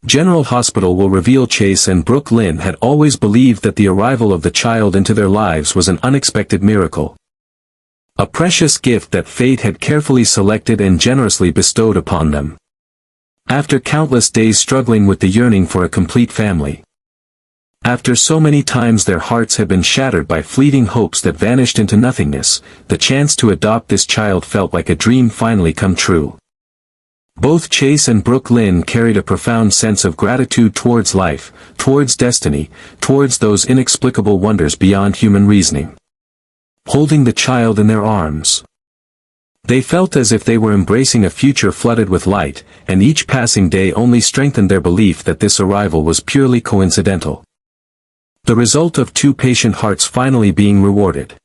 General Hospital will reveal Chase and Brook Lynn had always believed that the arrival of the child into their lives was an unexpected miracle. A precious gift that fate had carefully selected and generously bestowed upon them. After countless days struggling with the yearning for a complete family. After so many times their hearts had been shattered by fleeting hopes that vanished into nothingness, the chance to adopt this child felt like a dream finally come true. Both Chase and Brook Lynn carried a profound sense of gratitude towards life, towards destiny, towards those inexplicable wonders beyond human reasoning. Holding the child in their arms, they felt as if they were embracing a future flooded with light, and each passing day only strengthened their belief that this arrival was purely coincidental. The result of two patient hearts finally being rewarded.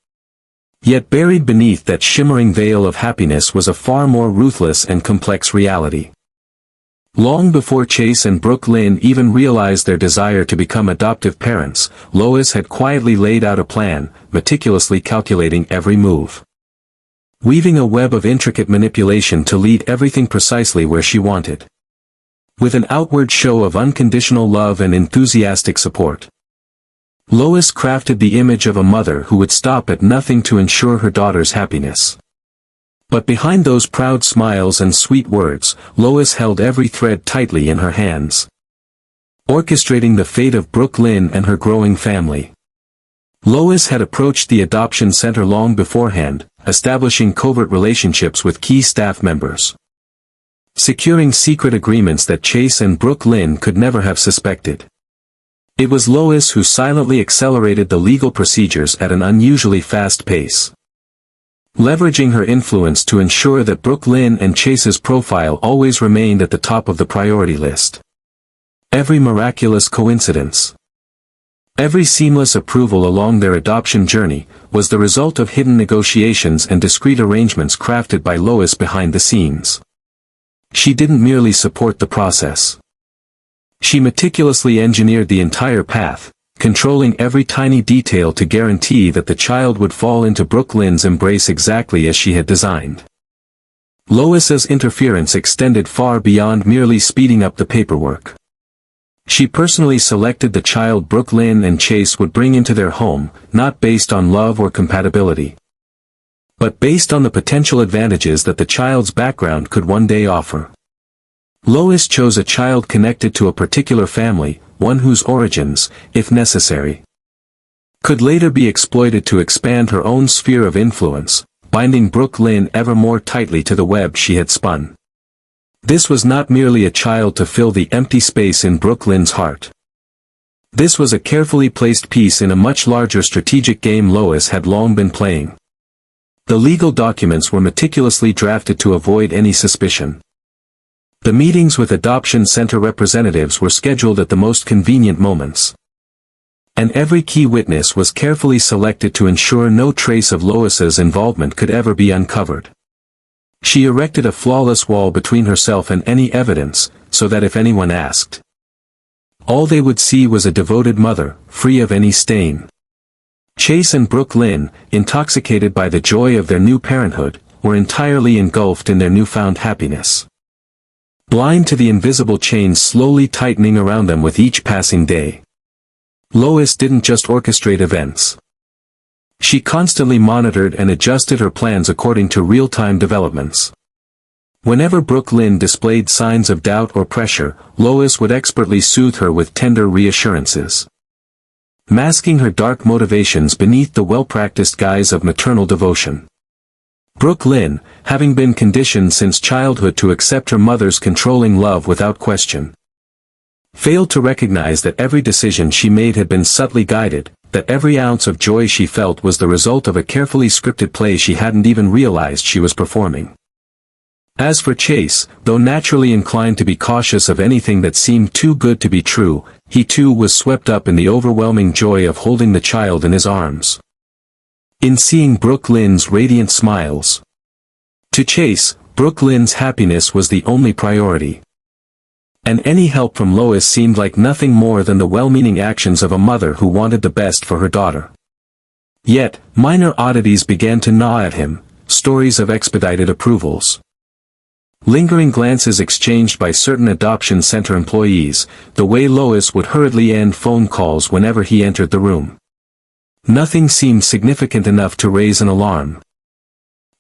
Yet buried beneath that shimmering veil of happiness was a far more ruthless and complex reality. Long before Chase and Brook Lynn even realized their desire to become adoptive parents, Lois had quietly laid out a plan, meticulously calculating every move. Weaving a web of intricate manipulation to lead everything precisely where she wanted. With an outward show of unconditional love and enthusiastic support, Lois crafted the image of a mother who would stop at nothing to ensure her daughter's happiness. But behind those proud smiles and sweet words, Lois held every thread tightly in her hands. Orchestrating the fate of Brook Lynn and her growing family. Lois had approached the adoption center long beforehand, establishing covert relationships with key staff members. Securing secret agreements that Chase and Brook Lynn could never have suspected. It was Lois who silently accelerated the legal procedures at an unusually fast pace. Leveraging her influence to ensure that Brook Lynn and Chase's profile always remained at the top of the priority list. Every miraculous coincidence, every seamless approval along their adoption journey, was the result of hidden negotiations and discreet arrangements crafted by Lois behind the scenes. She didn't merely support the process. She meticulously engineered the entire path, controlling every tiny detail to guarantee that the child would fall into Brook Lynn's embrace exactly as she had designed. Lois's interference extended far beyond merely speeding up the paperwork. She personally selected the child Brook Lynn and Chase would bring into their home, not based on love or compatibility, but based on the potential advantages that the child's background could one day offer. Lois chose a child connected to a particular family, one whose origins, if necessary, could later be exploited to expand her own sphere of influence, binding Brook Lynn ever more tightly to the web she had spun. This was not merely a child to fill the empty space in Brook Lynn's heart. This was a carefully placed piece in a much larger strategic game Lois had long been playing. The legal documents were meticulously drafted to avoid any suspicion. The meetings with adoption center representatives were scheduled at the most convenient moments. And every key witness was carefully selected to ensure no trace of Lois's involvement could ever be uncovered. She erected a flawless wall between herself and any evidence, so that if anyone asked, all they would see was a devoted mother, free of any stain. Chase and Brook Lynn, intoxicated by the joy of their new parenthood, were entirely engulfed in their newfound happiness. Blind to the invisible chains slowly tightening around them with each passing day. Lois didn't just orchestrate events. She constantly monitored and adjusted her plans according to real-time developments. Whenever Brook Lynn displayed signs of doubt or pressure, Lois would expertly soothe her with tender reassurances, masking her dark motivations beneath the well-practiced guise of maternal devotion. Brook Lynn, having been conditioned since childhood to accept her mother's controlling love without question, failed to recognize that every decision she made had been subtly guided, that every ounce of joy she felt was the result of a carefully scripted play she hadn't even realized she was performing. As for Chase, though naturally inclined to be cautious of anything that seemed too good to be true, he too was swept up in the overwhelming joy of holding the child in his arms. In seeing Brook Lynn's radiant smiles. To Chase, Brook Lynn's happiness was the only priority. And any help from Lois seemed like nothing more than the well-meaning actions of a mother who wanted the best for her daughter. Yet, minor oddities began to gnaw at him, stories of expedited approvals, Lingering glances exchanged by certain adoption center employees, the way Lois would hurriedly end phone calls whenever he entered the room. Nothing seemed significant enough to raise an alarm.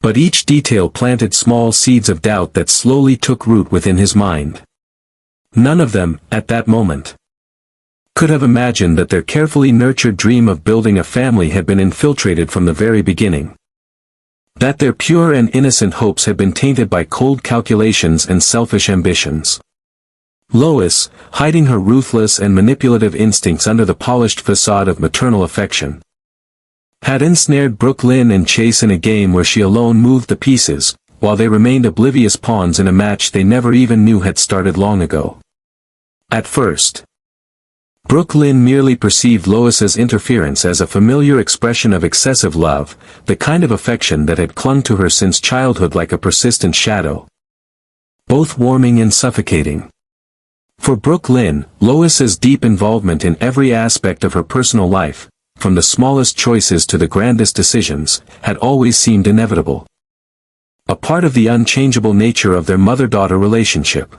But each detail planted small seeds of doubt that slowly took root within his mind. None of them, at that moment, could have imagined that their carefully nurtured dream of building a family had been infiltrated from the very beginning. That their pure and innocent hopes had been tainted by cold calculations and selfish ambitions. Lois, hiding her ruthless and manipulative instincts under the polished facade of maternal affection, had ensnared Brook Lynn and Chase in a game where she alone moved the pieces, while they remained oblivious pawns in a match they never even knew had started long ago. At first, Brook Lynn merely perceived Lois's interference as a familiar expression of excessive love, the kind of affection that had clung to her since childhood like a persistent shadow, both warming and suffocating. For Brook Lynn, Lois's deep involvement in every aspect of her personal life, from the smallest choices to the grandest decisions, had always seemed inevitable. A part of the unchangeable nature of their mother-daughter relationship.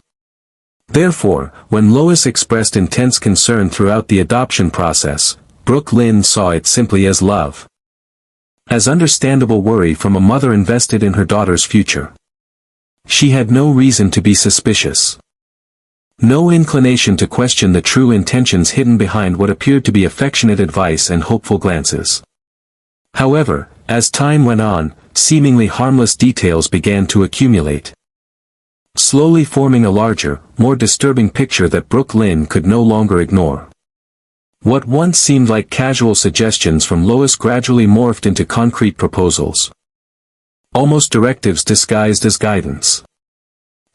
Therefore, when Lois expressed intense concern throughout the adoption process, Brook Lynn saw it simply as love. As understandable worry from a mother invested in her daughter's future. She had no reason to be suspicious. No inclination to question the true intentions hidden behind what appeared to be affectionate advice and hopeful glances. However, as time went on, seemingly harmless details began to accumulate, slowly forming a larger, more disturbing picture that Brook Lynn could no longer ignore. What once seemed like casual suggestions from Lois gradually morphed into concrete proposals. Almost directives disguised as guidance.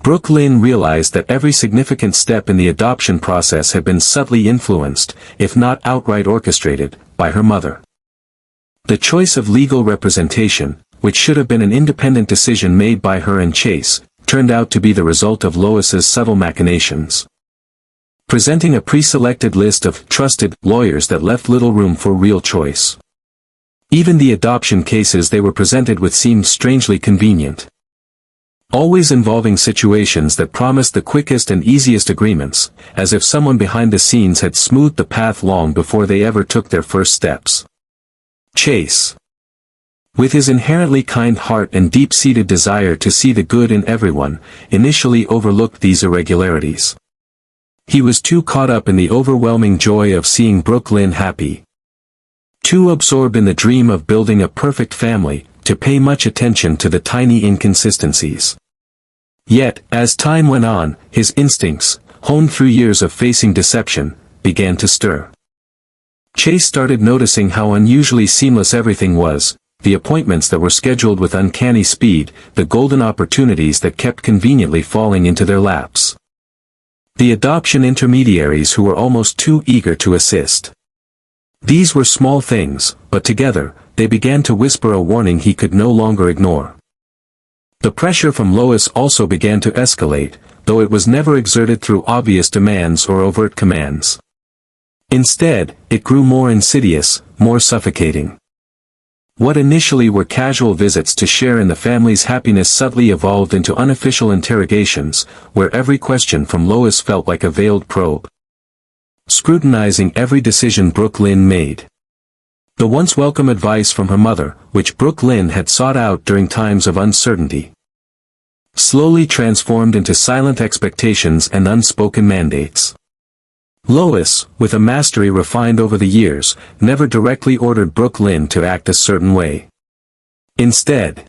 Brook Lynn realized that every significant step in the adoption process had been subtly influenced, if not outright orchestrated, by her mother. The choice of legal representation, which should have been an independent decision made by her and Chase, turned out to be the result of Lois's subtle machinations. Presenting a pre-selected list of trusted lawyers that left little room for real choice. Even the adoption cases they were presented with seemed strangely convenient. Always involving situations that promised the quickest and easiest agreements, as if someone behind the scenes had smoothed the path long before they ever took their first steps. Chase, with his inherently kind heart and deep-seated desire to see the good in everyone, initially overlooked these irregularities. He was too caught up in the overwhelming joy of seeing Brook Lynn happy. Too absorbed in the dream of building a perfect family, to pay much attention to the tiny inconsistencies. Yet, as time went on, his instincts, honed through years of facing deception, began to stir. Chase started noticing how unusually seamless everything was, the appointments that were scheduled with uncanny speed, the golden opportunities that kept conveniently falling into their laps. The adoption intermediaries who were almost too eager to assist. These were small things, but together, they began to whisper a warning he could no longer ignore. The pressure from Lois also began to escalate, though it was never exerted through obvious demands or overt commands. Instead, it grew more insidious, more suffocating. What initially were casual visits to share in the family's happiness subtly evolved into unofficial interrogations, where every question from Lois felt like a veiled probe. Scrutinizing every decision Brook Lynn made. The once welcome advice from her mother, which Brook Lynn had sought out during times of uncertainty, slowly transformed into silent expectations and unspoken mandates. Lois, with a mastery refined over the years, never directly ordered Brook Lynn to act a certain way. Instead,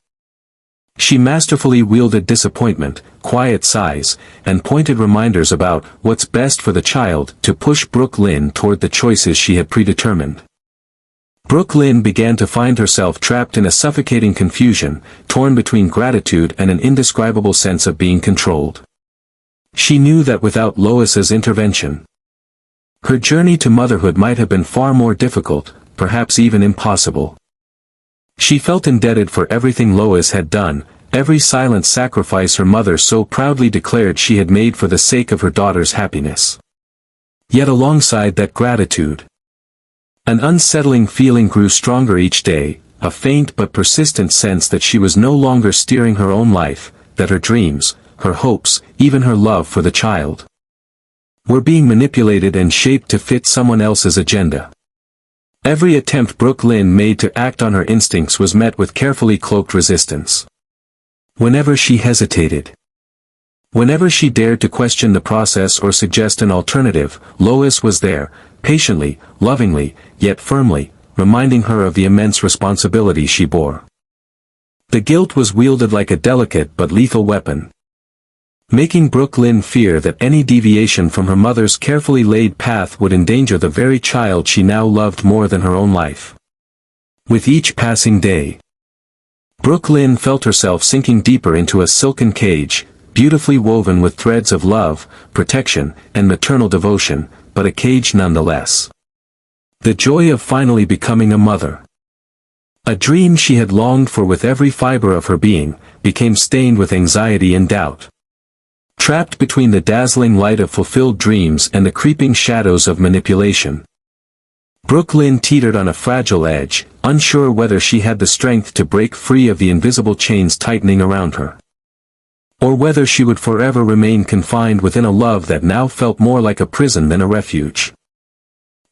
she masterfully wielded disappointment, quiet sighs, and pointed reminders about what's best for the child to push Brook Lynn toward the choices she had predetermined. Brook Lynn began to find herself trapped in a suffocating confusion, torn between gratitude and an indescribable sense of being controlled. She knew that without Lois's intervention, her journey to motherhood might have been far more difficult, perhaps even impossible. She felt indebted for everything Lois had done, every silent sacrifice her mother so proudly declared she had made for the sake of her daughter's happiness. Yet alongside that gratitude, an unsettling feeling grew stronger each day, a faint but persistent sense that she was no longer steering her own life, that her dreams, her hopes, even her love for the child, were being manipulated and shaped to fit someone else's agenda. Every attempt Brook Lynn made to act on her instincts was met with carefully cloaked resistance. Whenever she hesitated, whenever she dared to question the process or suggest an alternative, Lois was there, patiently, lovingly, yet firmly, reminding her of the immense responsibility she bore. The guilt was wielded like a delicate but lethal weapon, making Brook Lynn fear that any deviation from her mother's carefully laid path would endanger the very child she now loved more than her own life. With each passing day, Brook Lynn felt herself sinking deeper into a silken cage, beautifully woven with threads of love, protection, and maternal devotion, but a cage nonetheless. The joy of finally becoming a mother, a dream she had longed for with every fiber of her being, became stained with anxiety and doubt. Trapped between the dazzling light of fulfilled dreams and the creeping shadows of manipulation, Brook Lynn teetered on a fragile edge, unsure whether she had the strength to break free of the invisible chains tightening around her, or whether she would forever remain confined within a love that now felt more like a prison than a refuge.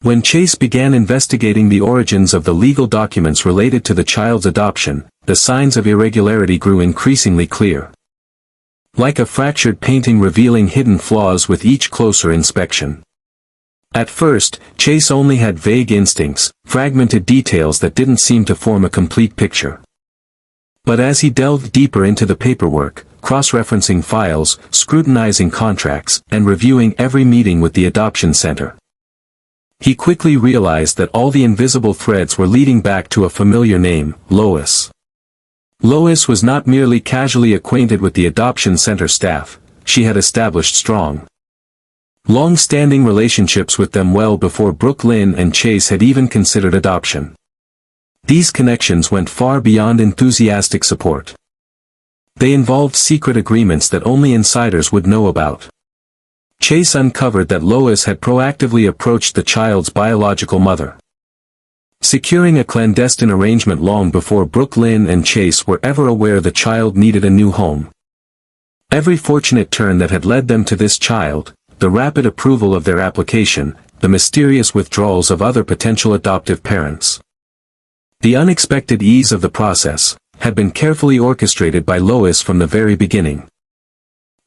When Chase began investigating the origins of the legal documents related to the child's adoption, the signs of irregularity grew increasingly clear, like a fractured painting revealing hidden flaws with each closer inspection. At first, Chase only had vague instincts, fragmented details that didn't seem to form a complete picture. But as he delved deeper into the paperwork, cross-referencing files, scrutinizing contracts, and reviewing every meeting with the adoption center, he quickly realized that all the invisible threads were leading back to a familiar name, Lois. Lois was not merely casually acquainted with the adoption center staff, she had established strong, long-standing relationships with them well before Brook Lynn and Chase had even considered adoption. These connections went far beyond enthusiastic support. They involved secret agreements that only insiders would know about. Chase uncovered that Lois had proactively approached the child's biological mother, securing a clandestine arrangement long before Brook Lynn and Chase were ever aware the child needed a new home. Every fortunate turn that had led them to this child, the rapid approval of their application, the mysterious withdrawals of other potential adoptive parents, the unexpected ease of the process, had been carefully orchestrated by Lois from the very beginning.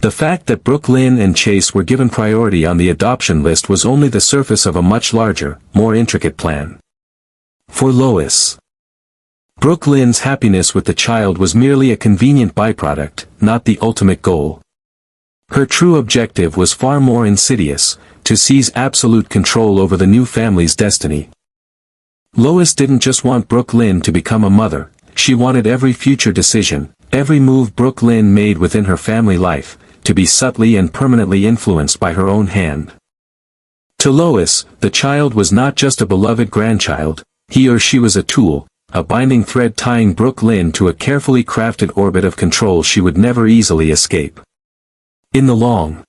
The fact that Brook Lynn and Chase were given priority on the adoption list was only the surface of a much larger, more intricate plan. For Lois, Brook Lynn's happiness with the child was merely a convenient byproduct, not the ultimate goal. Her true objective was far more insidious, to seize absolute control over the new family's destiny. Lois didn't just want Brook Lynn to become a mother, she wanted every future decision, every move Brook Lynn made within her family life, to be subtly and permanently influenced by her own hand. To Lois, the child was not just a beloved grandchild, he or she was a tool, a binding thread tying Brook Lynn to a carefully crafted orbit of control she would never easily escape. In the long,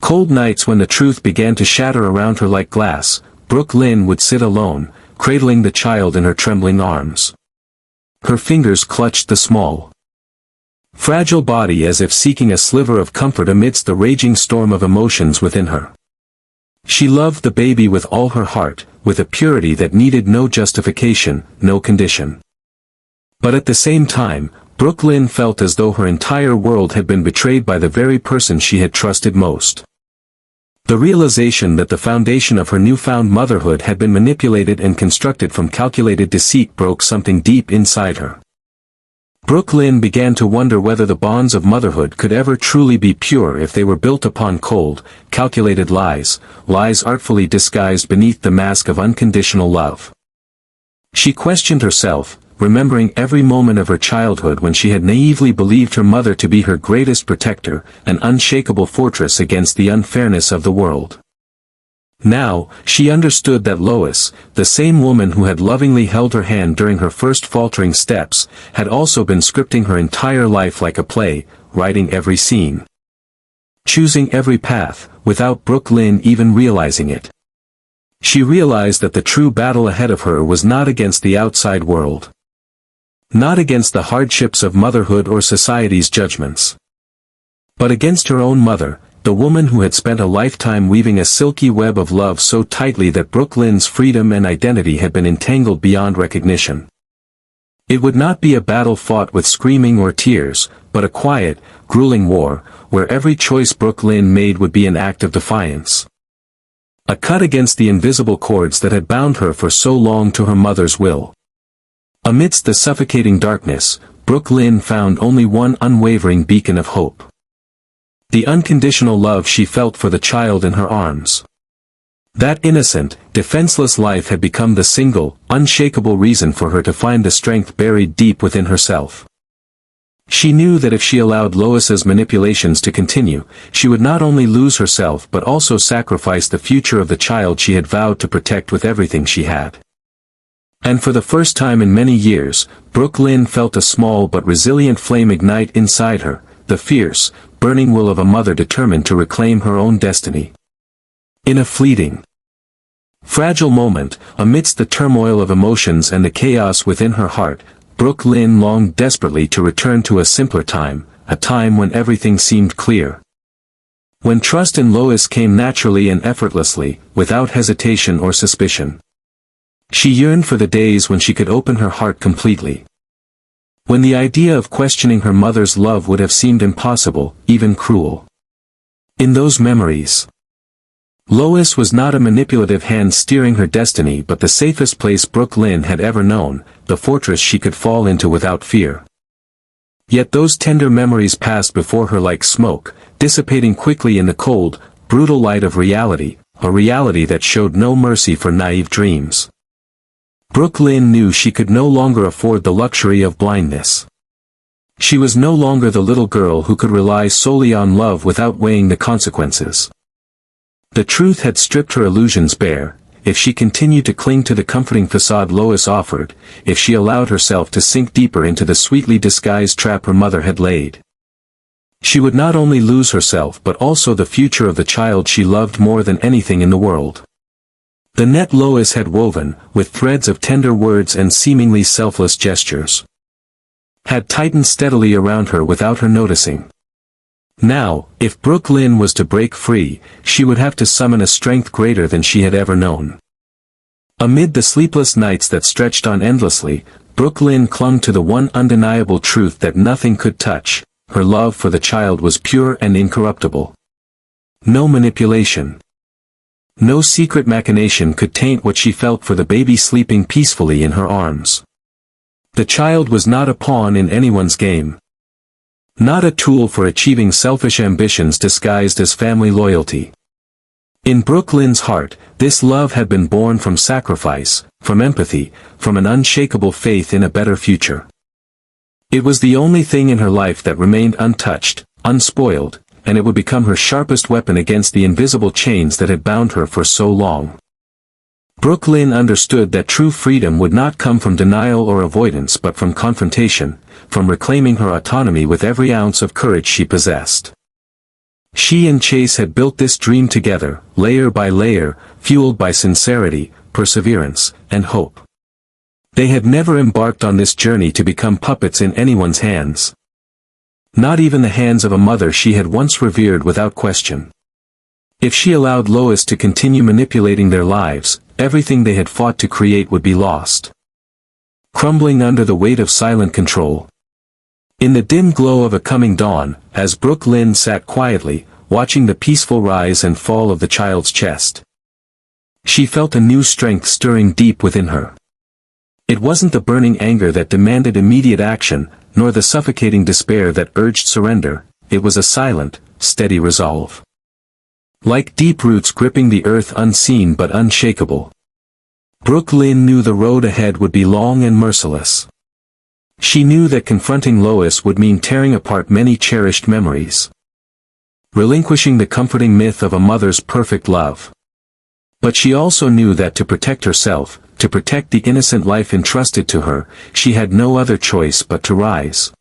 cold nights when the truth began to shatter around her like glass, Brook Lynn would sit alone, cradling the child in her trembling arms. Her fingers clutched the small, fragile body as if seeking a sliver of comfort amidst the raging storm of emotions within her. She loved the baby with all her heart, with a purity that needed no justification, no condition. But at the same time, Brook Lynn felt as though her entire world had been betrayed by the very person she had trusted most. The realization that the foundation of her newfound motherhood had been manipulated and constructed from calculated deceit broke something deep inside her. Brook Lynn began to wonder whether the bonds of motherhood could ever truly be pure if they were built upon cold, calculated lies, lies artfully disguised beneath the mask of unconditional love. She questioned herself, remembering every moment of her childhood when she had naively believed her mother to be her greatest protector, an unshakable fortress against the unfairness of the world. Now, she understood that Lois, the same woman who had lovingly held her hand during her first faltering steps, had also been scripting her entire life like a play, writing every scene, choosing every path, without Brook Lynn even realizing it. She realized that the true battle ahead of her was not against the outside world, not against the hardships of motherhood or society's judgments, But against her own mother, the woman who had spent a lifetime weaving a silky web of love so tightly that Brook Lynn's freedom and identity had been entangled beyond recognition. It would not be a battle fought with screaming or tears, but a quiet, grueling war, where every choice Brook Lynn made would be an act of defiance. A cut against the invisible cords that had bound her for so long to her mother's will. Amidst the suffocating darkness, Brook Lynn found only one unwavering beacon of hope. The unconditional love she felt for the child in her arms. That innocent, defenseless life had become the single, unshakable reason for her to find the strength buried deep within herself. She knew that if she allowed Lois's manipulations to continue, she would not only lose herself but also sacrifice the future of the child she had vowed to protect with everything she had. And for the first time in many years, Brook Lynn felt a small but resilient flame ignite inside her, the fierce, burning will of a mother determined to reclaim her own destiny. In a fleeting, fragile moment, amidst the turmoil of emotions and the chaos within her heart, Brook Lynn longed desperately to return to a simpler time, a time when everything seemed clear. When trust in Lois came naturally and effortlessly, without hesitation or suspicion. She yearned for the days when she could open her heart completely. When the idea of questioning her mother's love would have seemed impossible, even cruel. In those memories, Lois was not a manipulative hand steering her destiny but the safest place Brook Lynn had ever known, the fortress she could fall into without fear. Yet those tender memories passed before her like smoke, dissipating quickly in the cold, brutal light of reality, a reality that showed no mercy for naive dreams. Brook Lynn knew she could no longer afford the luxury of blindness. She was no longer the little girl who could rely solely on love without weighing the consequences. The truth had stripped her illusions bare. If she continued to cling to the comforting facade Lois offered, if she allowed herself to sink deeper into the sweetly disguised trap her mother had laid, she would not only lose herself but also the future of the child she loved more than anything in the world. The net Lois had woven, with threads of tender words and seemingly selfless gestures, had tightened steadily around her without her noticing. Now, if Brook Lynn was to break free, she would have to summon a strength greater than she had ever known. Amid the sleepless nights that stretched on endlessly, Brook Lynn clung to the one undeniable truth that nothing could touch: her love for the child was pure and incorruptible. No manipulation, no secret machination could taint what she felt for the baby sleeping peacefully in her arms. The child was not a pawn in anyone's game. Not a tool for achieving selfish ambitions disguised as family loyalty. In Brook Lynn's heart, this love had been born from sacrifice, from empathy, from an unshakable faith in a better future. It was the only thing in her life that remained untouched, unspoiled, and it would become her sharpest weapon against the invisible chains that had bound her for so long. Brook Lynn understood that true freedom would not come from denial or avoidance but from confrontation, from reclaiming her autonomy with every ounce of courage she possessed. She and Chase had built this dream together, layer by layer, fueled by sincerity, perseverance, and hope. They had never embarked on this journey to become puppets in anyone's hands. Not even the hands of a mother she had once revered without question. If she allowed Lois to continue manipulating their lives, everything they had fought to create would be lost, crumbling under the weight of silent control. In the dim glow of a coming dawn, as Brook Lynn sat quietly, watching the peaceful rise and fall of the child's chest, she felt a new strength stirring deep within her. It wasn't the burning anger that demanded immediate action, nor the suffocating despair that urged surrender. It was a silent, steady resolve. Like deep roots gripping the earth, unseen but unshakable. Brook Lynn knew the road ahead would be long and merciless. She knew that confronting Lois would mean tearing apart many cherished memories, relinquishing the comforting myth of a mother's perfect love. But she also knew that to protect herself, to protect the innocent life entrusted to her, she had no other choice but to rise.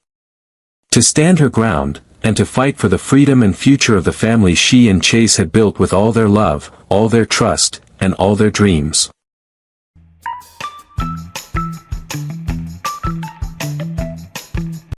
To stand her ground, and to fight for the freedom and future of the family she and Chase had built with all their love, all their trust, and all their dreams.